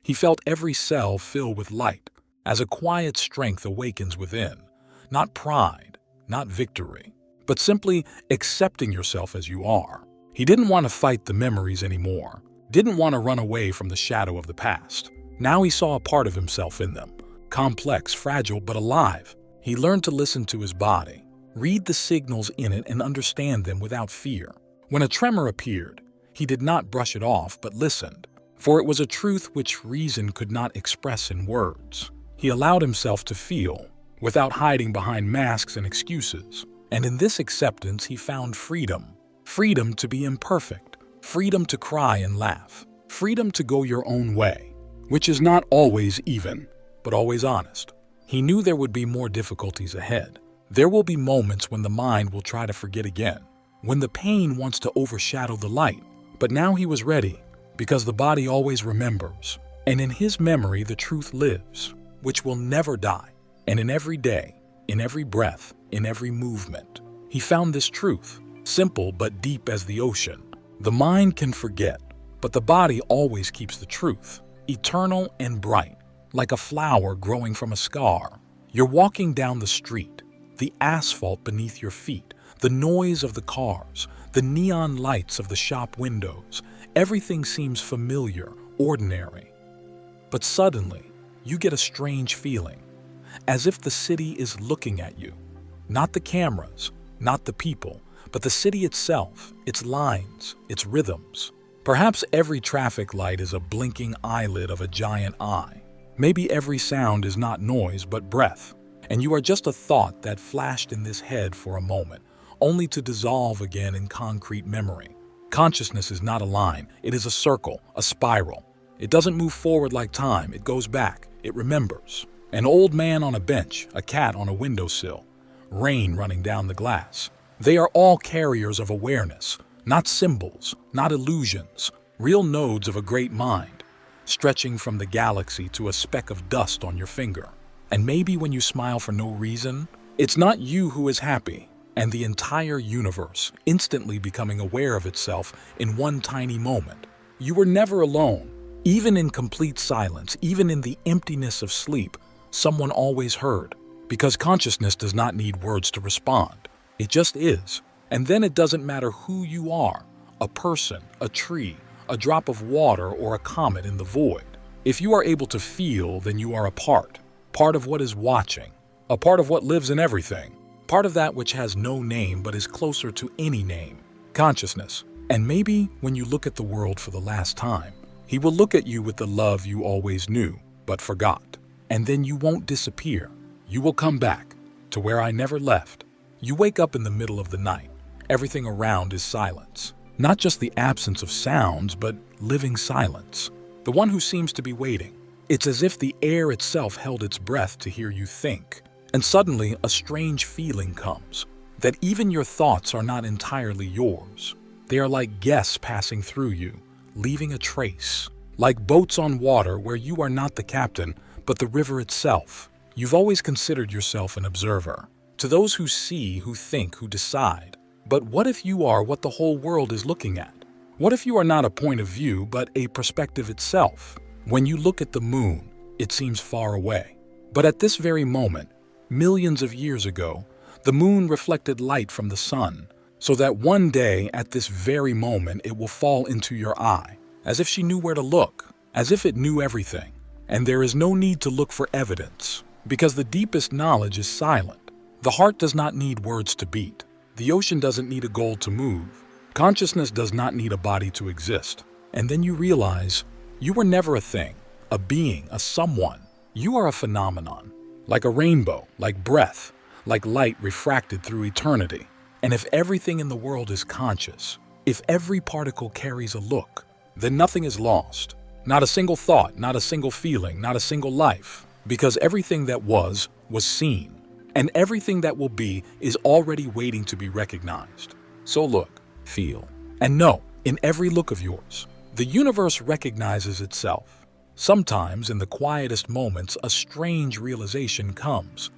He felt every cell fill with light, as a quiet strength awakens within. Not pride, not victory, but simply accepting yourself as you are. He didn't want to fight the memories anymore, didn't want to run away from the shadow of the past. Now he saw a part of himself in them, complex, fragile, but alive. He learned to listen to his body, read the signals in it, and understand them without fear. When a tremor appeared, he did not brush it off but listened, for it was a truth which reason could not express in words. He allowed himself to feel, without hiding behind masks and excuses. And in this acceptance he found freedom. Freedom to be imperfect, freedom to cry and laugh, freedom to go your own way, which is not always even, but always honest. He knew there would be more difficulties ahead. There will be moments when the mind will try to forget again, when the pain wants to overshadow the light. But now he was ready, because the body always remembers, and in his memory the truth lives, which will never die. And in every day, in every breath, in every movement, he found this truth, simple but deep as the ocean. The mind can forget, but the body always keeps the truth, eternal and bright, like a flower growing from a scar. You're walking down the street, the asphalt beneath your feet, the noise of the cars, the neon lights of the shop windows. Everything seems familiar, ordinary. But suddenly, you get a strange feeling, as if the city is looking at you. Not the cameras, not the people, but the city itself, its lines, its rhythms. Perhaps every traffic light is a blinking eyelid of a giant eye. Maybe every sound is not noise but breath, and you are just a thought that flashed in this head for a moment, only to dissolve again in concrete memory. Consciousness is not a line, it is a circle, a spiral. It doesn't move forward like time, it goes back, it remembers. An old man on a bench, a cat on a windowsill, rain running down the glass. They are all carriers of awareness, not symbols, not illusions, real nodes of a great mind, stretching from the galaxy to a speck of dust on your finger. And maybe when you smile for no reason, it's not you who is happy, and the entire universe instantly becoming aware of itself in one tiny moment. You were never alone. Even in complete silence, even in the emptiness of sleep, someone always heard, because consciousness does not need words to respond. It just is. And then it doesn't matter who you are, a person, a tree, a drop of water, or a comet in the void. If you are able to feel, then you are a part of what is watching, a part of what lives in everything, part of that which has no name but is closer to any name, consciousness. And maybe when you look at the world for the last time, he will look at you with the love you always knew but forgot. And then you won't disappear. You will come back to where I never left. You wake up in the middle of the night. Everything around is silence. Not just the absence of sounds, but living silence. The one who seems to be waiting. It's as if the air itself held its breath to hear you think. And suddenly, a strange feeling comes, that even your thoughts are not entirely yours. They are like guests passing through you, leaving a trace. Like boats on water where you are not the captain, but the river itself. You've always considered yourself an observer. To those who see, who think, who decide. But what if you are what the whole world is looking at? What if you are not a point of view, but a perspective itself? When you look at the moon, it seems far away. But at this very moment, millions of years ago, the moon reflected light from the sun, so that one day, at this very moment, it will fall into your eye, as if she knew where to look, as if it knew everything. And there is no need to look for evidence, because the deepest knowledge is silent. The heart does not need words to beat. The ocean doesn't need a goal to move. Consciousness does not need a body to exist. And then you realize you were never a thing, a being, a someone. You are a phenomenon, like a rainbow, like breath, like light refracted through eternity. And if everything in the world is conscious, if every particle carries a look, then nothing is lost. Not a single thought, not a single feeling, not a single life. Because everything that was seen. And everything that will be is already waiting to be recognized. So look, feel, and know, in every look of yours, the universe recognizes itself. Sometimes, in the quietest moments, a strange realization comes.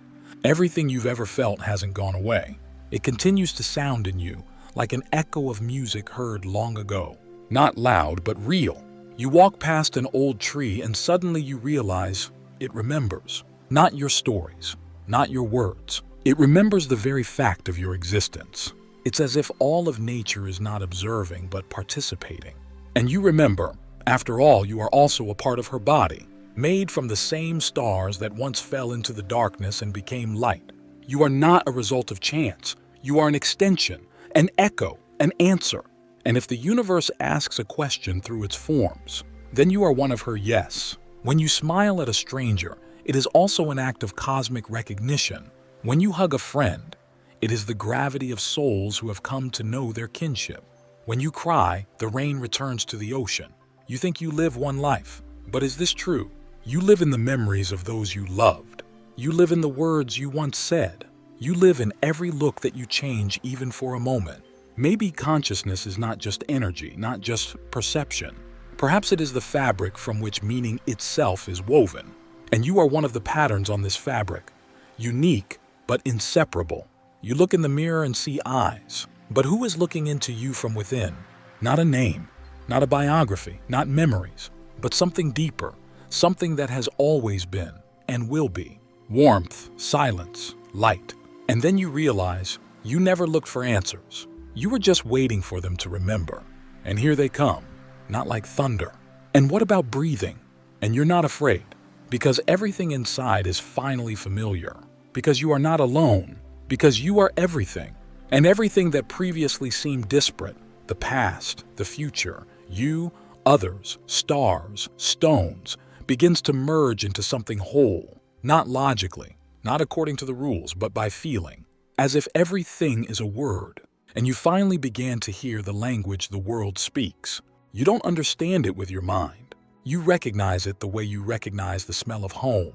Everything you've ever felt hasn't gone away. It continues to sound in you, like an echo of music heard long ago. Not loud, but real. You walk past an old tree and suddenly you realize it remembers. Not your stories, not your words. It remembers the very fact of your existence. It's as if all of nature is not observing but participating. And you remember, after all, you are also a part of her body, made from the same stars that once fell into the darkness and became light. You are not a result of chance. You are an extension, an echo, an answer. And if the universe asks a question through its forms, then you are one of her yes. When you smile at a stranger, it is also an act of cosmic recognition. When you hug a friend, it is the gravity of souls who have come to know their kinship. When you cry, the rain returns to the ocean. You think you live one life, but is this true? You live in the memories of those you loved. You live in the words you once said. You live in every look that you change even for a moment. Maybe consciousness is not just energy, not just perception. Perhaps it is the fabric from which meaning itself is woven. And you are one of the patterns on this fabric. Unique, but inseparable. You look in the mirror and see eyes. But who is looking into you from within? Not a name, not a biography, not memories, but something deeper, something that has always been and will be. Warmth, silence, light. And then you realize you never looked for answers. You were just waiting for them to remember. And here they come, not like thunder. And what about breathing? And you're not afraid, because everything inside is finally familiar. Because you are not alone, because you are everything. And everything that previously seemed disparate, the past, the future, you, others, stars, stones, begins to merge into something whole. Not logically, not according to the rules, but by feeling. As if everything is a word. And you finally began to hear the language the world speaks. You don't understand it with your mind. You recognize it the way you recognize the smell of home,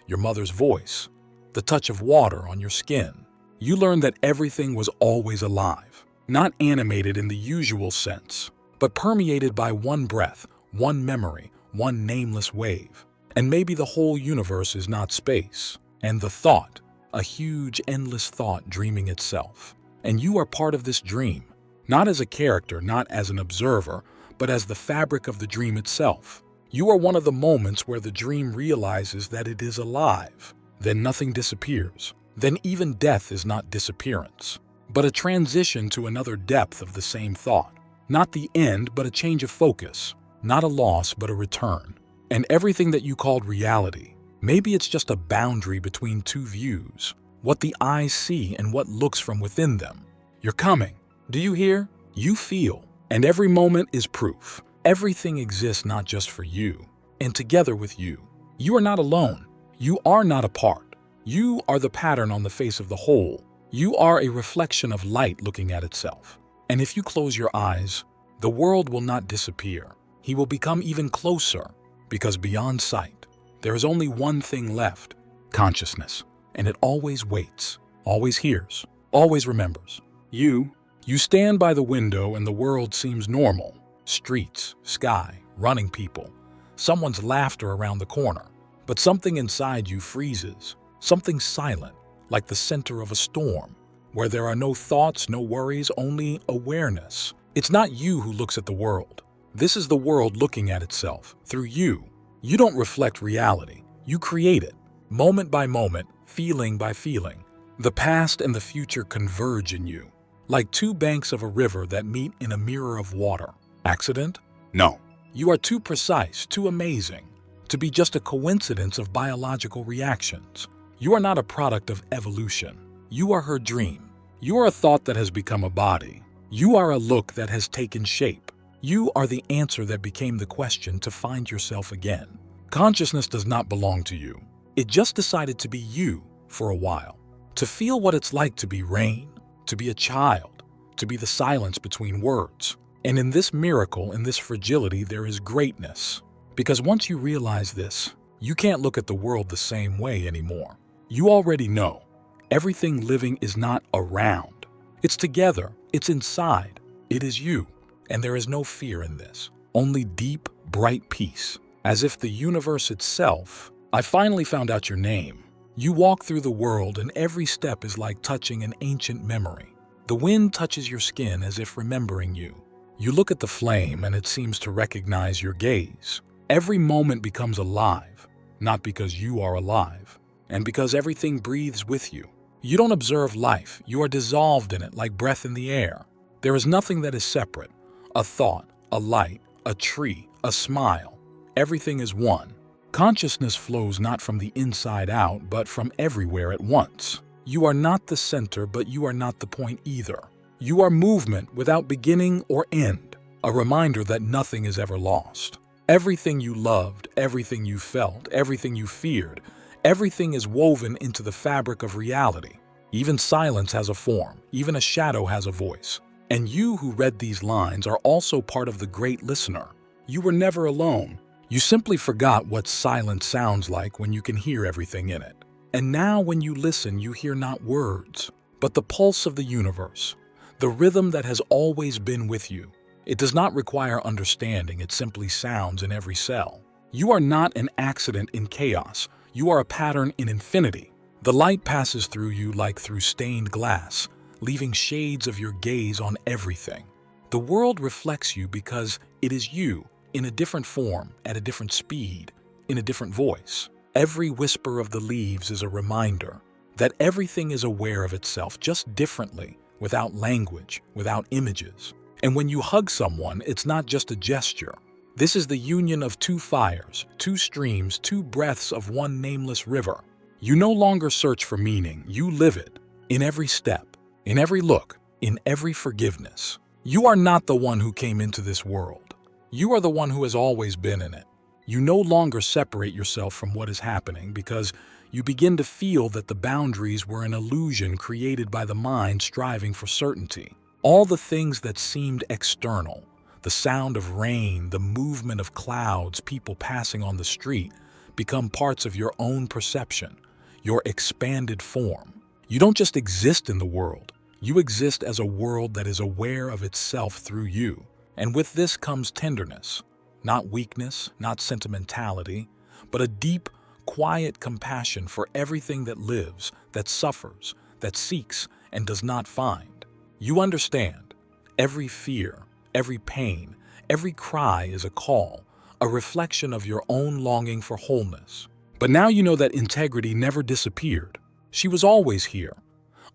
your mother's voice, the touch of water on your skin. You learn that everything was always alive, not animated in the usual sense, but permeated by one breath, one memory, one nameless wave. And maybe the whole universe is not space, and the thought, a huge, endless thought dreaming itself. And you are part of this dream, not as a character, not as an observer, but as the fabric of the dream itself. You are one of the moments where the dream realizes that it is alive. Then nothing disappears. Then even death is not disappearance, but a transition to another depth of the same thought. Not the end, but a change of focus. Not a loss, but a return. And everything that you called reality, maybe it's just a boundary between two views. What the eyes see and what looks from within them. You're coming. Do you hear? You feel. And every moment is proof. Everything exists not just for you, and together with you. You are not alone. You are not apart. You are the pattern on the face of the whole. You are a reflection of light looking at itself. And if you close your eyes, the world will not disappear. He will become even closer, because beyond sight, there is only one thing left: consciousness. And it always waits, always hears, always remembers. You stand by the window and the world seems normal. Streets, sky, running people, someone's laughter around the corner. But something inside you freezes, something silent, like the center of a storm, where there are no thoughts, no worries, only awareness. It's not you who looks at the world. This is the world looking at itself, through you. You don't reflect reality, you create it, moment by moment, feeling by feeling. The past and the future converge in you, like two banks of a river that meet in a mirror of water. Accident? No. You are too precise, too amazing, to be just a coincidence of biological reactions. You are not a product of evolution. You are her dream. You are a thought that has become a body. You are a look that has taken shape. You are the answer that became the question to find yourself again. Consciousness does not belong to you. It just decided to be you for a while. To feel what it's like to be rain, to be a child, to be the silence between words. And in this miracle, in this fragility, there is greatness. Because once you realize this, you can't look at the world the same way anymore. You already know. Everything living is not around. It's together. It's inside. It is you. And there is no fear in this. Only deep, bright peace. As if the universe itself. I finally found out your name. You walk through the world and every step is like touching an ancient memory. The wind touches your skin as if remembering you. You look at the flame and it seems to recognize your gaze. Every moment becomes alive, not because you are alive, and because everything breathes with you. You don't observe life, you are dissolved in it like breath in the air. There is nothing that is separate. A thought, a light, a tree, a smile. Everything is one. Consciousness flows not from the inside out, but from everywhere at once. You are not the center, but you are not the point either. You are movement without beginning or end, a reminder that nothing is ever lost. Everything you loved, everything you felt, everything you feared, everything is woven into the fabric of reality. Even silence has a form, even a shadow has a voice. And you who read these lines are also part of the great listener. You were never alone. You simply forgot what silence sounds like when you can hear everything in it. And now when you listen, you hear not words, but the pulse of the universe, the rhythm that has always been with you. It does not require understanding, it simply sounds in every cell. You are not an accident in chaos, you are a pattern in infinity. The light passes through you like through stained glass, leaving shades of your gaze on everything. The world reflects you because it is you, in a different form, at a different speed, in a different voice. Every whisper of the leaves is a reminder that everything is aware of itself just differently, without language, without images. And when you hug someone, it's not just a gesture. This is the union of two fires, two streams, two breaths of one nameless river. You no longer search for meaning, you live it. In every step, in every look, in every forgiveness. You are not the one who came into this world. You are the one who has always been in it. You no longer separate yourself from what is happening because you begin to feel that the boundaries were an illusion created by the mind striving for certainty. All the things that seemed external, the sound of rain, the movement of clouds, people passing on the street, become parts of your own perception, your expanded form. You don't just exist in the world, you exist as a world that is aware of itself through you. And with this comes tenderness, not weakness, not sentimentality, but a deep, quiet compassion for everything that lives, that suffers, that seeks, and does not find. You understand, every fear, every pain, every cry is a call, a reflection of your own longing for wholeness. But now you know that integrity never disappeared. She was always here,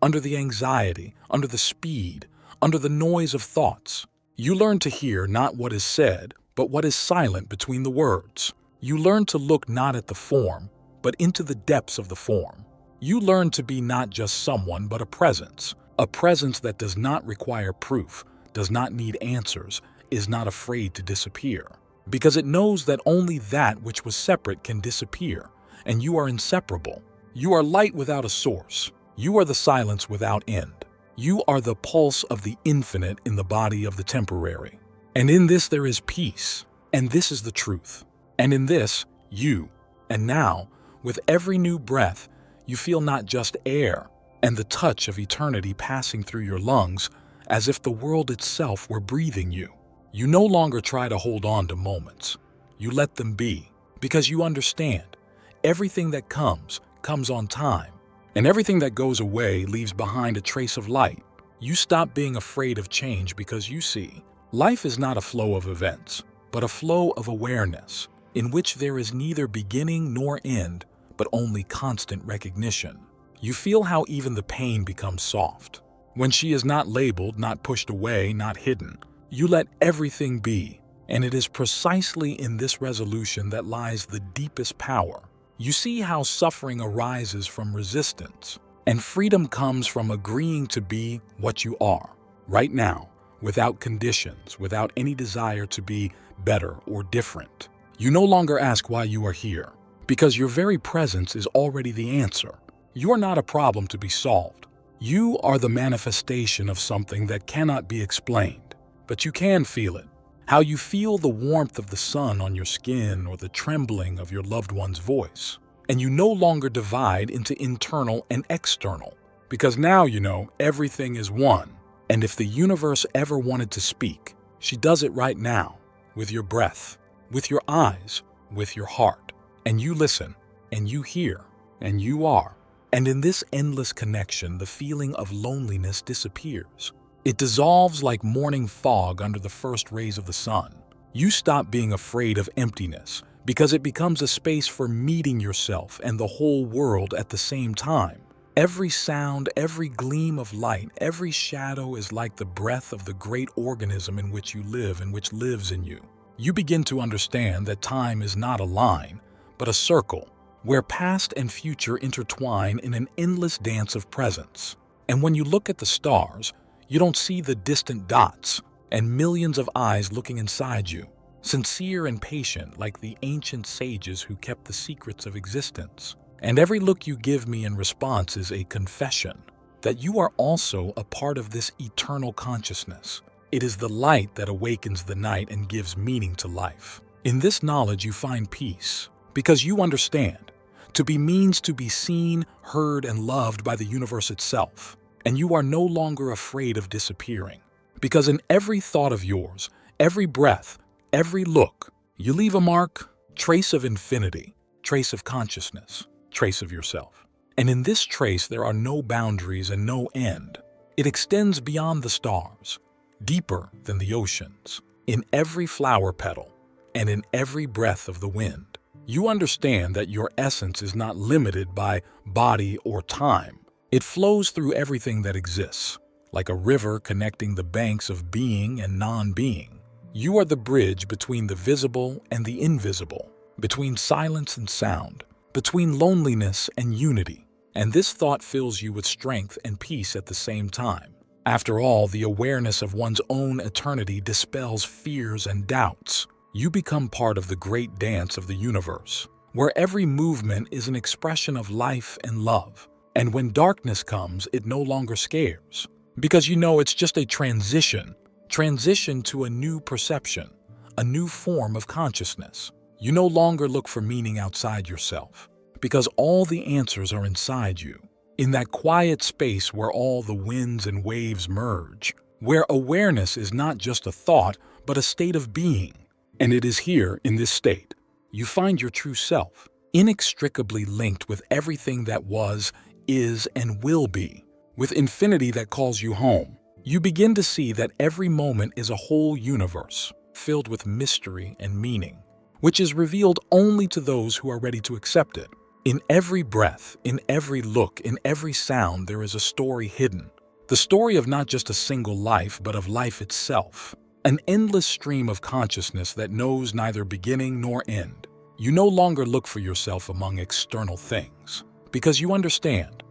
under the anxiety, under the speed, under the noise of thoughts. You learn to hear not what is said, but what is silent between the words. You learn to look not at the form, but into the depths of the form. You learn to be not just someone, but a presence that does not require proof, does not need answers, is not afraid to disappear. Because it knows that only that which was separate can disappear, and you are inseparable. You are light without a source. You are the silence without end. You are the pulse of the infinite in the body of the temporary. And in this there is peace, and this is the truth. And in this, you. And now, with every new breath, you feel not just air, and the touch of eternity passing through your lungs, as if the world itself were breathing you. You no longer try to hold on to moments. You let them be, because you understand. Everything that comes on time, and everything that goes away leaves behind a trace of light. You stop being afraid of change because you see, life is not a flow of events, but a flow of awareness, in which there is neither beginning nor end, but only constant recognition. You feel how even the pain becomes soft. When she is not labeled, not pushed away, not hidden, you let everything be. And it is precisely in this resolution that lies the deepest power. You see how suffering arises from resistance, and freedom comes from agreeing to be what you are, right now, without conditions, without any desire to be better or different. You no longer ask why you are here, because your very presence is already the answer. You are not a problem to be solved. You are the manifestation of something that cannot be explained, but you can feel it. How you feel the warmth of the sun on your skin or the trembling of your loved one's voice. And you no longer divide into internal and external, because now you know everything is one. And if the universe ever wanted to speak, she does it right now, with your breath, with your eyes, with your heart. And you listen, and you hear, and you are. And in this endless connection, the feeling of loneliness disappears. It dissolves like morning fog under the first rays of the sun. You stop being afraid of emptiness because it becomes a space for meeting yourself and the whole world at the same time. Every sound, every gleam of light, every shadow is like the breath of the great organism in which you live and which lives in you. You begin to understand that time is not a line, but a circle, where past and future intertwine in an endless dance of presence. And when you look at the stars, you don't see the distant dots and millions of eyes looking inside you, sincere and patient like the ancient sages who kept the secrets of existence. And every look you give me in response is a confession that you are also a part of this eternal consciousness. It is the light that awakens the night and gives meaning to life. In this knowledge you find peace, because you understand. To be means to be seen, heard, and loved by the universe itself. And you are no longer afraid of disappearing. Because in every thought of yours, every breath, every look, you leave a mark, trace of infinity, trace of consciousness, trace of yourself. And in this trace there are no boundaries and no end. It extends beyond the stars, deeper than the oceans, in every flower petal, and in every breath of the wind. You understand that your essence is not limited by body or time. It flows through everything that exists, like a river connecting the banks of being and non-being. You are the bridge between the visible and the invisible, between silence and sound, between loneliness and unity. And this thought fills you with strength and peace at the same time. After all, the awareness of one's own eternity dispels fears and doubts. You become part of the great dance of the universe, where every movement is an expression of life and love. And when darkness comes, it no longer scares, because you know it's just a transition to a new perception, a new form of consciousness. You no longer look for meaning outside yourself, because all the answers are inside you, in that quiet space where all the winds and waves merge, where awareness is not just a thought, but a state of being. And it is here, in this state, you find your true self, inextricably linked with everything that was, is, and will be, with infinity that calls you home. You begin to see that every moment is a whole universe, filled with mystery and meaning, which is revealed only to those who are ready to accept it. In every breath, in every look, in every sound, there is a story hidden. The story of not just a single life, but of life itself. An endless stream of consciousness that knows neither beginning nor end. You no longer look for yourself among external things, because you understand.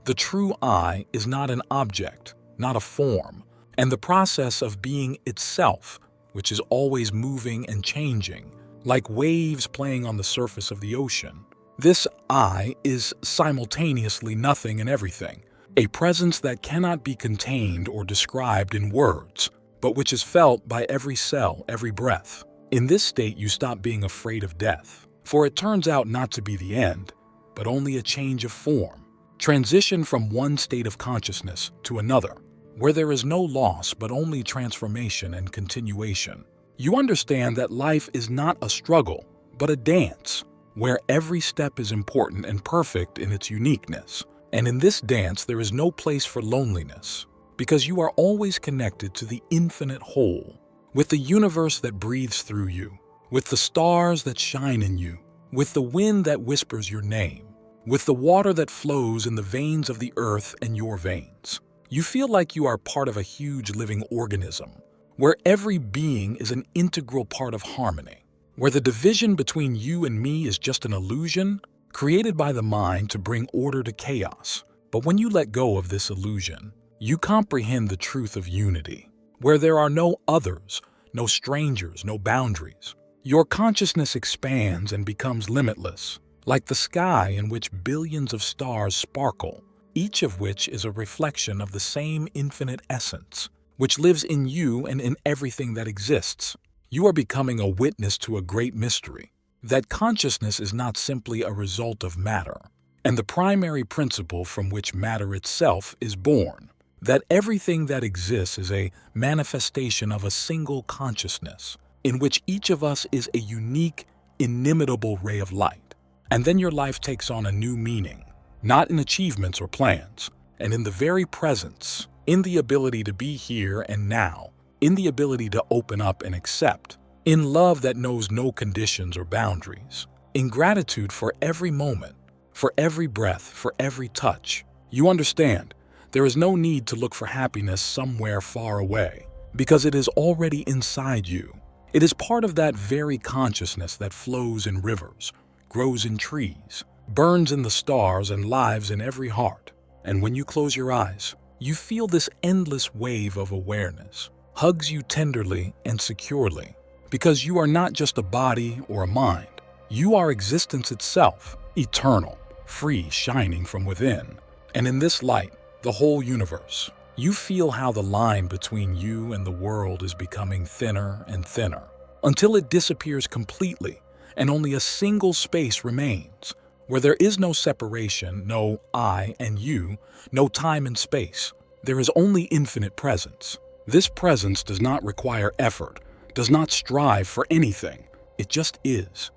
The true I is not an object, not a form, and the process of being itself, which is always moving and changing, like waves playing on the surface of the ocean. This I is simultaneously nothing and everything, a presence that cannot be contained or described in words, but which is felt by every cell, every breath. In this state, you stop being afraid of death, for it turns out not to be the end, but only a change of form, transition from one state of consciousness to another, where there is no loss but only transformation and continuation. You understand that life is not a struggle, but a dance, where every step is important and perfect in its uniqueness. And in this dance, there is no place for loneliness, because you are always connected to the infinite whole, with the universe that breathes through you, with the stars that shine in you, with the wind that whispers your name, with the water that flows in the veins of the earth and your veins. You feel like you are part of a huge living organism, where every being is an integral part of harmony, where the division between you and me is just an illusion created by the mind to bring order to chaos. But when you let go of this illusion, you comprehend the truth of unity, where there are no others, no strangers, no boundaries. Your consciousness expands and becomes limitless, like the sky in which billions of stars sparkle, each of which is a reflection of the same infinite essence, which lives in you and in everything that exists. You are becoming a witness to a great mystery, that consciousness is not simply a result of matter, and the primary principle from which matter itself is born. That everything that exists is a manifestation of a single consciousness, in which each of us is a unique, inimitable ray of light. And then your life takes on a new meaning, not in achievements or plans, and in the very presence, in the ability to be here and now, in the ability to open up and accept, in love that knows no conditions or boundaries, in gratitude for every moment, for every breath, for every touch. You understand, there is no need to look for happiness somewhere far away, because it is already inside you. It is part of that very consciousness that flows in rivers, grows in trees, burns in the stars, and lives in every heart. And when you close your eyes, you feel this endless wave of awareness, hugs you tenderly and securely, because you are not just a body or a mind. You are existence itself, eternal, free, shining from within. And in this light, the whole universe, you feel how the line between you and the world is becoming thinner and thinner, until it disappears completely and only a single space remains, where there is no separation, no I and you, no time and space. There is only infinite presence. This presence does not require effort, does not strive for anything. It just is.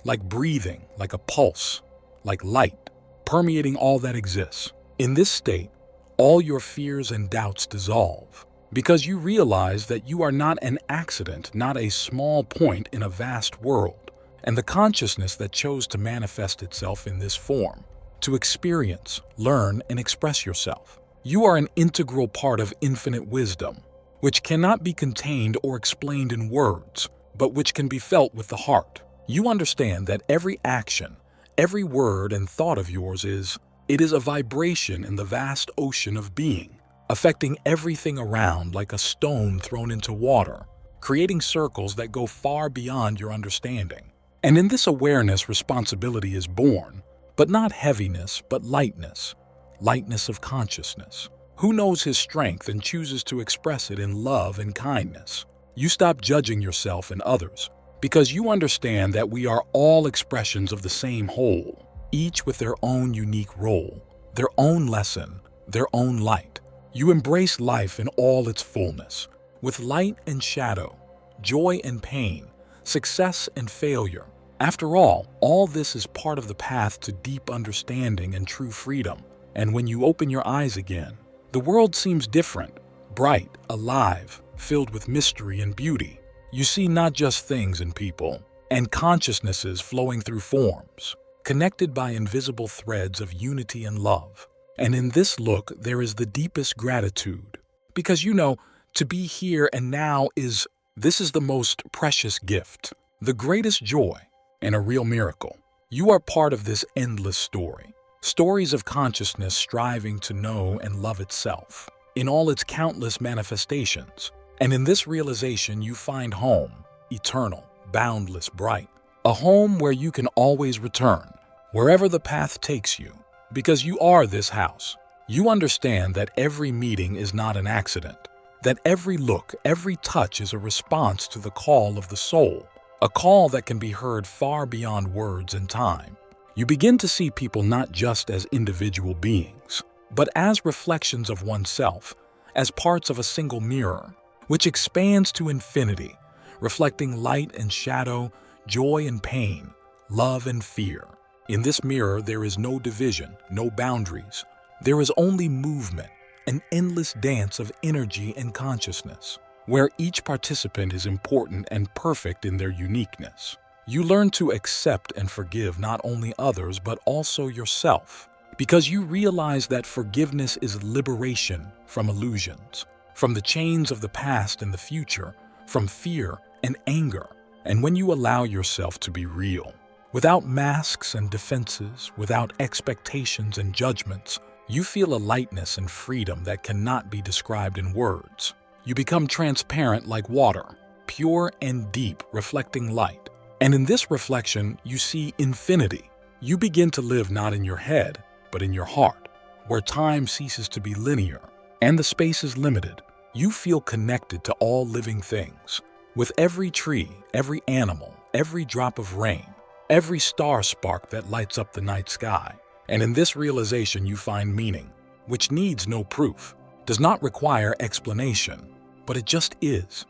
Like breathing, like a pulse, like light, permeating all that exists. In this state, all your fears and doubts dissolve, because you realize that you are not an accident, not a small point in a vast world, and the consciousness that chose to manifest itself in this form, to experience, learn, and express yourself. You are an integral part of infinite wisdom, which cannot be contained or explained in words, but which can be felt with the heart. You understand that every action, every word and thought of yours is a vibration in the vast ocean of being, affecting everything around like a stone thrown into water, creating circles that go far beyond your understanding. And in this awareness, responsibility is born, but not heaviness, but lightness, lightness of consciousness. Who knows his strength and chooses to express it in love and kindness? You stop judging yourself and others, because you understand that we are all expressions of the same whole, each with their own unique role, their own lesson, their own light. You embrace life in all its fullness, with light and shadow, joy and pain, success and failure. After all this is part of the path to deep understanding and true freedom. And when you open your eyes again, the world seems different, bright, alive, filled with mystery and beauty. You see not just things and people, and consciousnesses flowing through forms, connected by invisible threads of unity and love. And in this look, there is the deepest gratitude, because you know, to be here and now is the most precious gift, the greatest joy, and a real miracle. You are part of this endless story. Stories of consciousness striving to know and love itself in all its countless manifestations. And in this realization, you find home, eternal, boundless, bright. A home where you can always return, wherever the path takes you, because you are this house. You understand that every meeting is not an accident, that every look, every touch is a response to the call of the soul, a call that can be heard far beyond words and time. You begin to see people not just as individual beings, but as reflections of oneself, as parts of a single mirror, which expands to infinity, reflecting light and shadow, joy and pain, love and fear. In this mirror, there is no division, no boundaries. There is only movement, an endless dance of energy and consciousness, where each participant is important and perfect in their uniqueness. You learn to accept and forgive not only others, but also yourself, because you realize that forgiveness is liberation from illusions, from the chains of the past and the future, from fear and anger. And when you allow yourself to be real, without masks and defenses, without expectations and judgments, you feel a lightness and freedom that cannot be described in words. You become transparent like water, pure and deep, reflecting light. And in this reflection, you see infinity. You begin to live not in your head, but in your heart, where time ceases to be linear and the space is limited. You feel connected to all living things, with every tree, every animal, every drop of rain, every star spark that lights up the night sky. And in this realization, you find meaning, which needs no proof, does not require explanation, but it just is.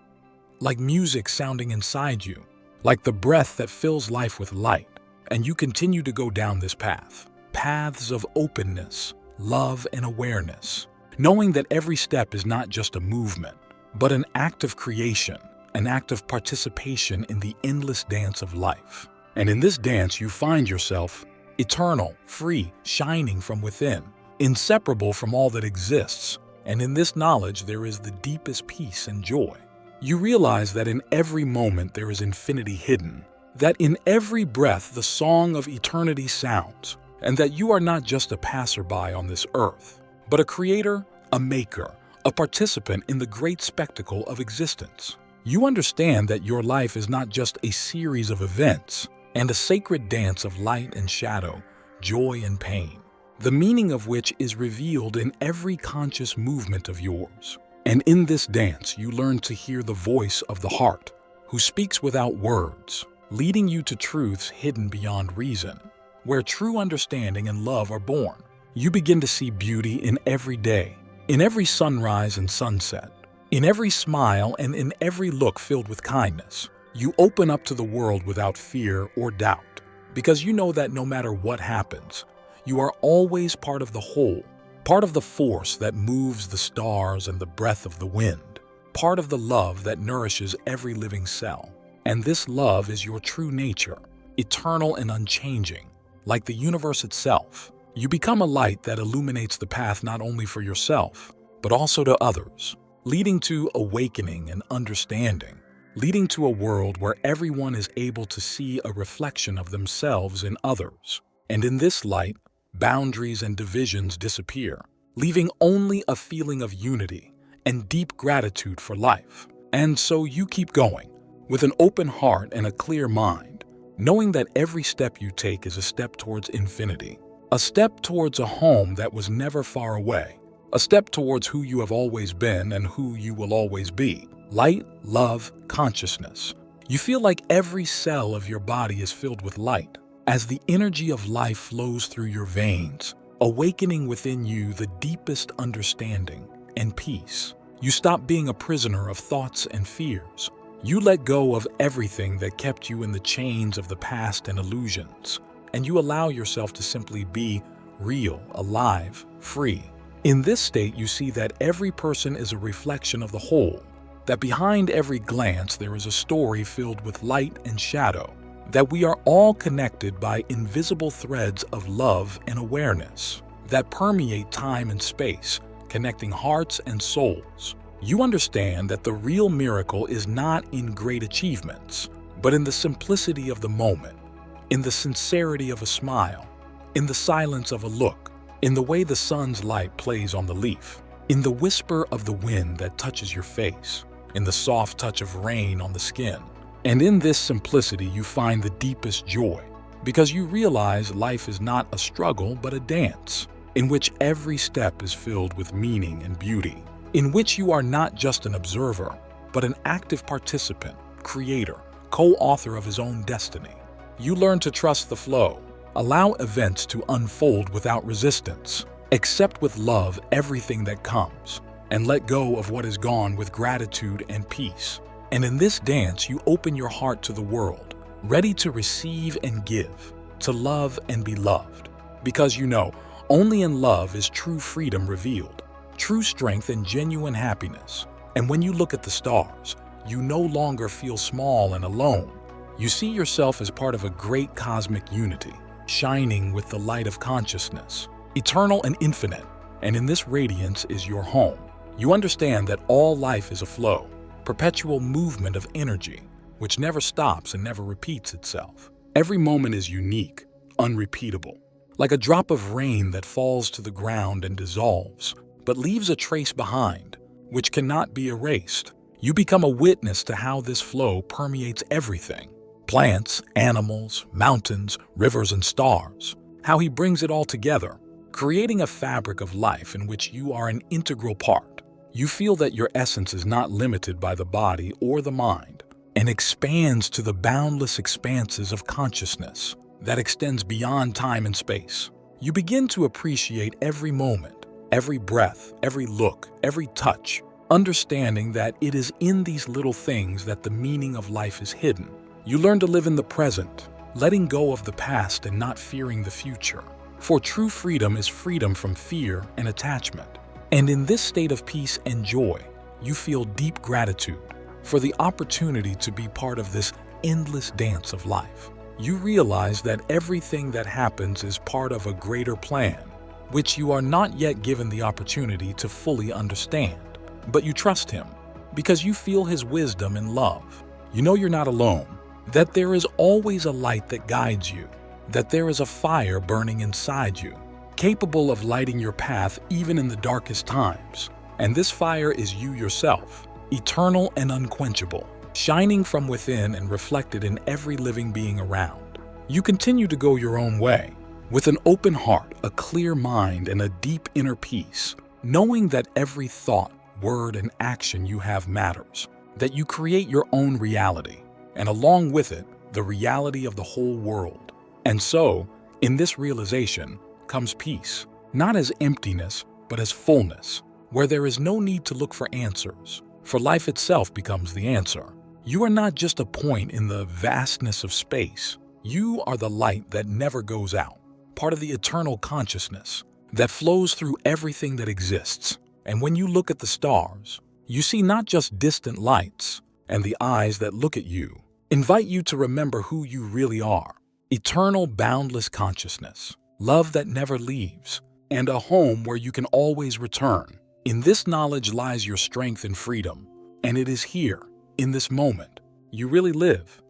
Like music sounding inside you, like the breath that fills life with light. And you continue to go down this path, paths of openness, love, and awareness. knowing that every step is not just a movement, but an act of creation, an act of participation in the endless dance of life. And in this dance, you find yourself eternal, free, shining from within, inseparable from all that exists. And in this knowledge, there is the deepest peace and joy. You realize that in every moment there is infinity hidden, that in every breath the song of eternity sounds, and that you are not just a passerby on this earth, but a creator, a maker, a participant in the great spectacle of existence. You understand that your life is not just a series of events and a sacred dance of light and shadow, joy and pain, the meaning of which is revealed in every conscious movement of yours. And in this dance, you learn to hear the voice of the heart, who speaks without words, leading you to truths hidden beyond reason. Where true understanding and love are born, you begin to see beauty in every day, in every sunrise and sunset, in every smile and in every look filled with kindness. You open up to the world without fear or doubt, because you know that no matter what happens, you are always part of the whole, part of the force that moves the stars and the breath of the wind, part of the love that nourishes every living cell. And this love is your true nature, eternal and unchanging, like the universe itself. You become a light that illuminates the path not only for yourself, but also to others, leading to awakening and understanding, leading to a world where everyone is able to see a reflection of themselves in others. And in this light, boundaries and divisions disappear, leaving only a feeling of unity and deep gratitude for life. And so you keep going, with an open heart and a clear mind, knowing that every step you take is a step towards infinity, a step towards a home that was never far away, a step towards who you have always been and who you will always be. Light, love, consciousness. You feel like every cell of your body is filled with light, as the energy of life flows through your veins, awakening within you the deepest understanding and peace. You stop being a prisoner of thoughts and fears. You let go of everything that kept you in the chains of the past and illusions, and you allow yourself to simply be real, alive, free. In this state, you see that every person is a reflection of the whole, that behind every glance there is a story filled with light and shadow, that we are all connected by invisible threads of love and awareness that permeate time and space, connecting hearts and souls. You understand that the real miracle is not in great achievements, but in the simplicity of the moment, in the sincerity of a smile, in the silence of a look, in the way the sun's light plays on the leaf, in the whisper of the wind that touches your face, in the soft touch of rain on the skin. And in this simplicity, you find the deepest joy, because you realize life is not a struggle but a dance, in which every step is filled with meaning and beauty, in which you are not just an observer, but an active participant, creator, co-author of his own destiny. You learn to trust the flow, allow events to unfold without resistance, accept with love everything that comes, and let go of what is gone with gratitude and peace. And in this dance, you open your heart to the world, ready to receive and give, to love and be loved. Because you know, only in love is true freedom revealed, true strength and genuine happiness. And when you look at the stars, you no longer feel small and alone. You see yourself as part of a great cosmic unity, shining with the light of consciousness, eternal and infinite. And in this radiance is your home. You understand that all life is a flow, perpetual movement of energy, which never stops and never repeats itself. Every moment is unique, unrepeatable, like a drop of rain that falls to the ground and dissolves, but leaves a trace behind, which cannot be erased. You become a witness to how this flow permeates everything: plants, animals, mountains, rivers, and stars. How he brings it all together, creating a fabric of life in which you are an integral part. You feel that your essence is not limited by the body or the mind, and expands to the boundless expanses of consciousness that extends beyond time and space. You begin to appreciate every moment, every breath, every look, every touch, understanding that it is in these little things that the meaning of life is hidden. You learn to live in the present, letting go of the past and not fearing the future. For true freedom is freedom from fear and attachment. And in this state of peace and joy, you feel deep gratitude for the opportunity to be part of this endless dance of life. You realize that everything that happens is part of a greater plan, which you are not yet given the opportunity to fully understand. But you trust him because you feel his wisdom and love. You know you're not alone, that there is always a light that guides you, that there is a fire burning inside you, capable of lighting your path even in the darkest times. And this fire is you yourself, eternal and unquenchable, shining from within and reflected in every living being around. You continue to go your own way, with an open heart, a clear mind, and a deep inner peace, knowing that every thought, word, and action you have matters, that you create your own reality, and along with it, the reality of the whole world. And so, in this realization comes peace, not as emptiness, but as fullness, where there is no need to look for answers, for life itself becomes the answer. You are not just a point in the vastness of space. You are the light that never goes out, part of the eternal consciousness that flows through everything that exists. And when you look at the stars, you see not just distant lights, and the eyes that look at you invite you to remember who you really are. Eternal, boundless consciousness, love that never leaves, and a home where you can always return. In this knowledge lies your strength and freedom, and it is here, in this moment, you really live.